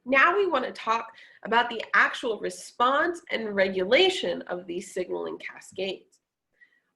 Now we want to talk about the actual response and regulation of these signaling cascades.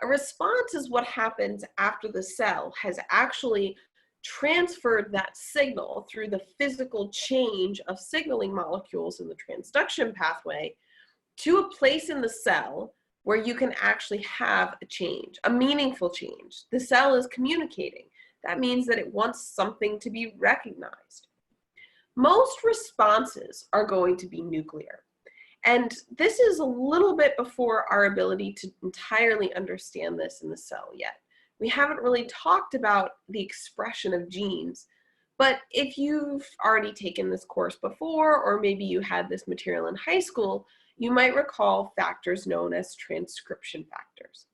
A response is what happens after the cell has actually transferred that signal through the physical change of signaling molecules in the transduction pathway to a place in the cell where you can actually have a change, a meaningful change. The cell is communicating. That means that it wants something to be recognized. Most responses are going to be nuclear. And this is a little bit before our ability to entirely understand this in the cell yet. We haven't really talked about the expression of genes, but if you've already taken this course before, or maybe you had this material in high school, you might recall factors known as transcription factors.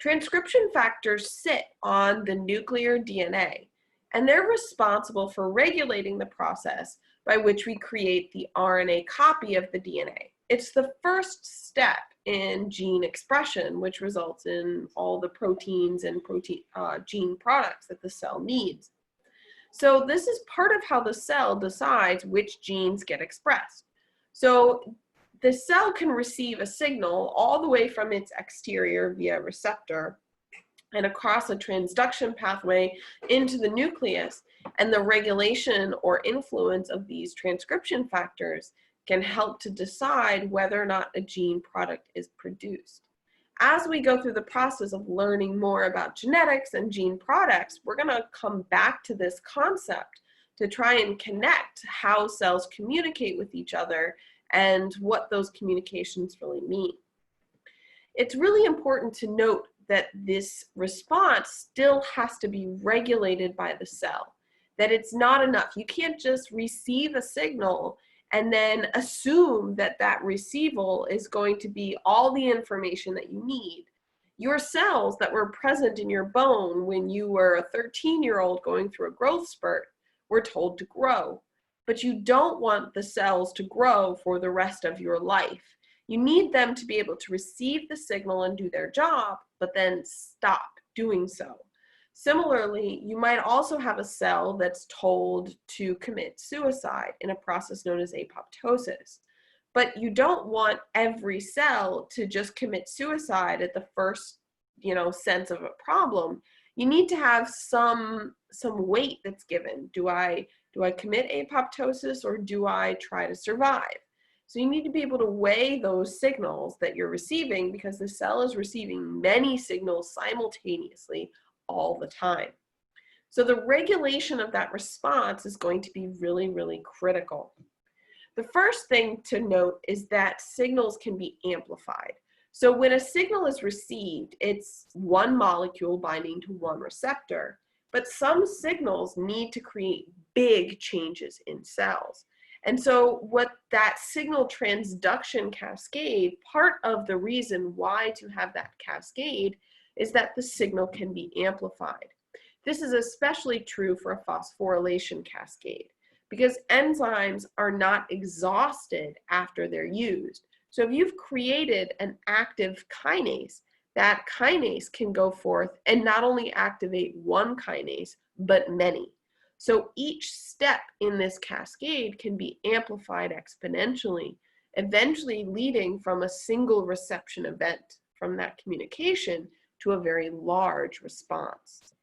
Transcription factors sit on the nuclear DNA, and they're responsible for regulating the process by which we create the RNA copy of the DNA. It's the first step in gene expression, which results in all the proteins and gene products that the cell needs. So this is part of how the cell decides which genes get expressed. So the cell can receive a signal all the way from its exterior via receptor and across a transduction pathway into the nucleus, and the regulation or influence of these transcription factors can help to decide whether or not a gene product is produced. As we go through the process of learning more about genetics and gene products, we're going to come back to this concept to try and connect how cells communicate with each other and what those communications really mean. It's really important to note that this response still has to be regulated by the cell, that it's not enough. You can't just receive a signal and then assume that that receival is going to be all the information that you need. Your cells that were present in your bone when you were a 13-year-old going through a growth spurt were told to grow, but you don't want the cells to grow for the rest of your life. You need them to be able to receive the signal and do their job, but then stop doing so. Similarly, you might also have a cell that's told to commit suicide in a process known as apoptosis. But you don't want every cell to just commit suicide at the first, sense of a problem. You need to have some weight that's given. Do I commit apoptosis, or do I try to survive? So you need to be able to weigh those signals that you're receiving, because the cell is receiving many signals simultaneously all the time. So the regulation of that response is going to be really, really critical. The first thing to note is that signals can be amplified. So when a signal is received, it's one molecule binding to one receptor, but some signals need to create big changes in cells. And so what that signal transduction cascade, part of the reason why to have that cascade is that the signal can be amplified. This is especially true for a phosphorylation cascade, because enzymes are not exhausted after they're used. So if you've created an active kinase, that kinase can go forth and not only activate one kinase, but many. So each step in this cascade can be amplified exponentially, eventually leading from a single reception event from that communication to a very large response.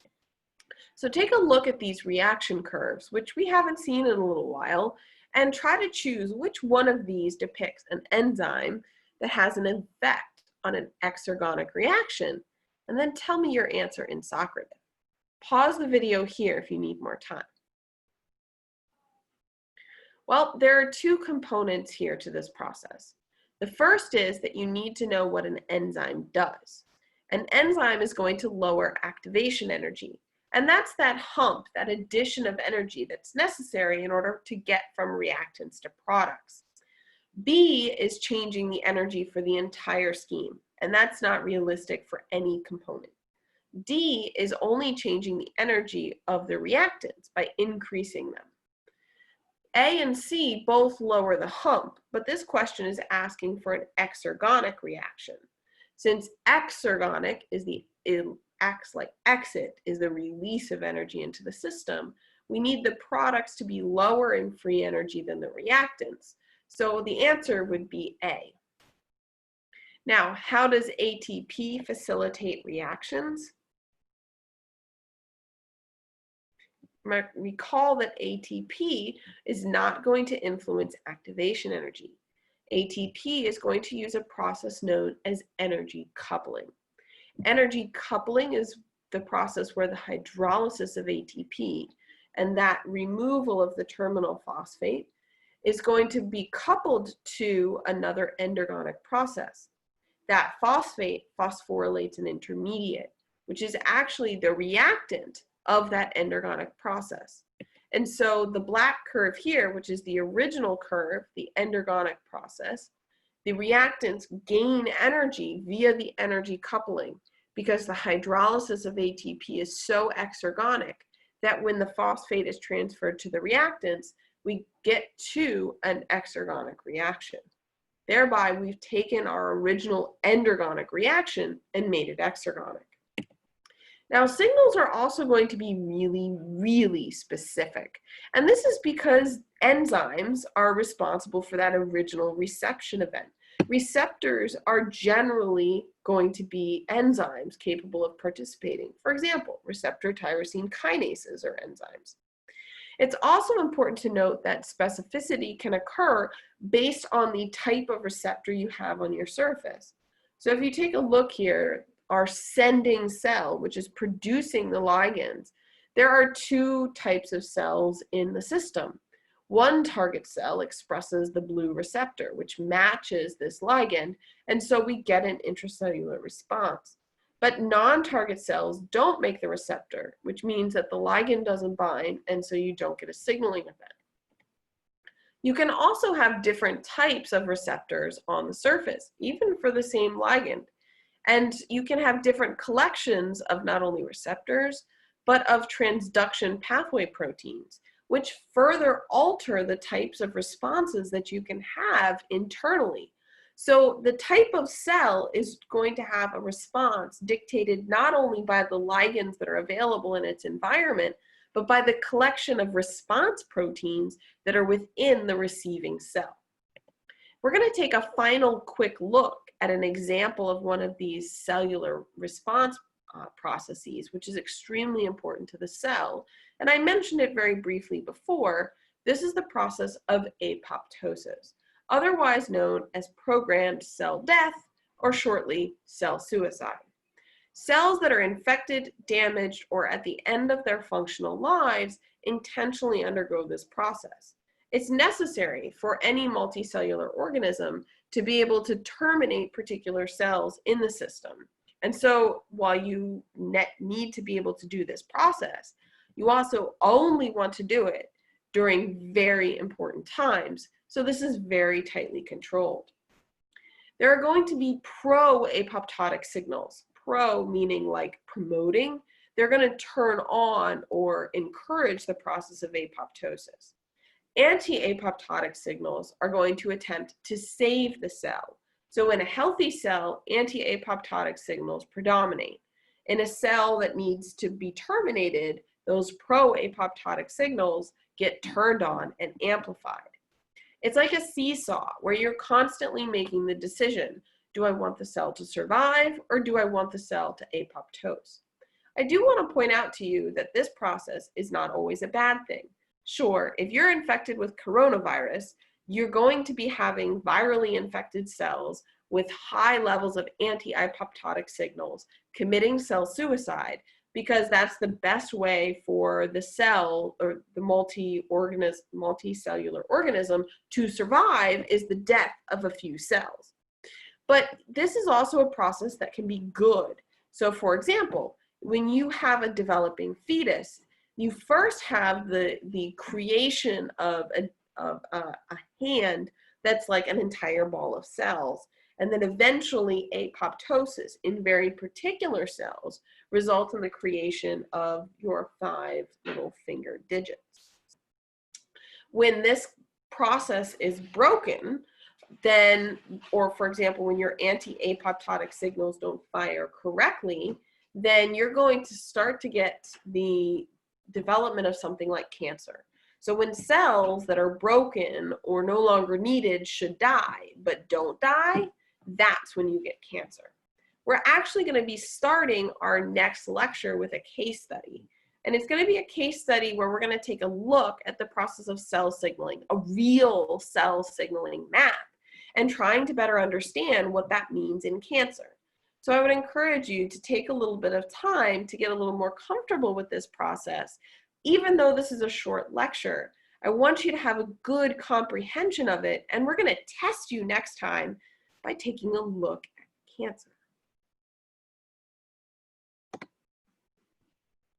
So take a look at these reaction curves, which we haven't seen in a little while, and try to choose which one of these depicts an enzyme that has an effect on an exergonic reaction, and then tell me your answer in Socrative. Pause the video here if you need more time. Well, there are two components here to this process. The first is that you need to know what an enzyme does. An enzyme is going to lower activation energy, and that's that hump, that addition of energy that's necessary in order to get from reactants to products. B is changing the energy for the entire scheme, and that's not realistic for any component. D is only changing the energy of the reactants by increasing them. A and C both lower the hump, but this question is asking for an exergonic reaction. Since exergonic is acts like exit, is the release of energy into the system, we need the products to be lower in free energy than the reactants. So the answer would be A. Now, how does ATP facilitate reactions? Recall that ATP is not going to influence activation energy. ATP is going to use a process known as energy coupling. Energy coupling is the process where the hydrolysis of ATP and that removal of the terminal phosphate is going to be coupled to another endergonic process. That phosphate phosphorylates an intermediate, which is actually the reactant of that endergonic process. And so the black curve here, which is the original curve, the endergonic process, the reactants gain energy via the energy coupling because the hydrolysis of ATP is so exergonic that when the phosphate is transferred to the reactants, we get to an exergonic reaction. Thereby, we've taken our original endergonic reaction and made it exergonic. Now, signals are also going to be really, really specific. And this is because enzymes are responsible for that original reception event. Receptors are generally going to be enzymes capable of participating. For example, receptor tyrosine kinases are enzymes. It's also important to note that specificity can occur based on the type of receptor you have on your surface. So if you take a look here, our sending cell, which is producing the ligands, there are two types of cells in the system. One target cell expresses the blue receptor, which matches this ligand, and so we get an intracellular response. But non-target cells don't make the receptor, which means that the ligand doesn't bind, and so you don't get a signaling event. You can also have different types of receptors on the surface, even for the same ligand. And you can have different collections of not only receptors, but of transduction pathway proteins, which further alter the types of responses that you can have internally. So the type of cell is going to have a response dictated not only by the ligands that are available in its environment, but by the collection of response proteins that are within the receiving cell. We're going to take a final quick look at an example of one of these cellular response processes, which is extremely important to the cell. And I mentioned it very briefly before. This is the process of apoptosis, otherwise known as programmed cell death, or shortly, cell suicide. Cells that are infected, damaged, or at the end of their functional lives intentionally undergo this process. It's necessary for any multicellular organism to be able to terminate particular cells in the system. And so while you need to be able to do this process, you also only want to do it during very important times. So this is very tightly controlled. There are going to be pro-apoptotic signals. Pro meaning like promoting. They're going to turn on or encourage the process of apoptosis. Anti-apoptotic signals are going to attempt to save the cell. So in a healthy cell, anti-apoptotic signals predominate. In a cell that needs to be terminated, those pro-apoptotic signals get turned on and amplified. It's like a seesaw where you're constantly making the decision, do I want the cell to survive or do I want the cell to apoptose? I do want to point out to you that this process is not always a bad thing. Sure, if you're infected with coronavirus, you're going to be having virally infected cells with high levels of anti-apoptotic signals committing cell suicide, because that's the best way for the cell or the multicellular organism to survive, is the death of a few cells. But this is also a process that can be good. So for example, when you have a developing fetus, you first have the creation of a hand that's like an entire ball of cells. And then eventually apoptosis in very particular cells results in the creation of your 5 little finger digits. When this process is broken, then, or for example, when your anti-apoptotic signals don't fire correctly, then you're going to start to get the development of something like cancer. So when cells that are broken or no longer needed should die, but don't die, that's when you get cancer. We're actually going to be starting our next lecture with a case study. And it's going to be a case study where we're going to take a look at the process of cell signaling, a real cell signaling map, and trying to better understand what that means in cancer. So I would encourage you to take a little bit of time to get a little more comfortable with this process. Even though this is a short lecture, I want you to have a good comprehension of it, and we're going to test you next time by taking a look at cancer.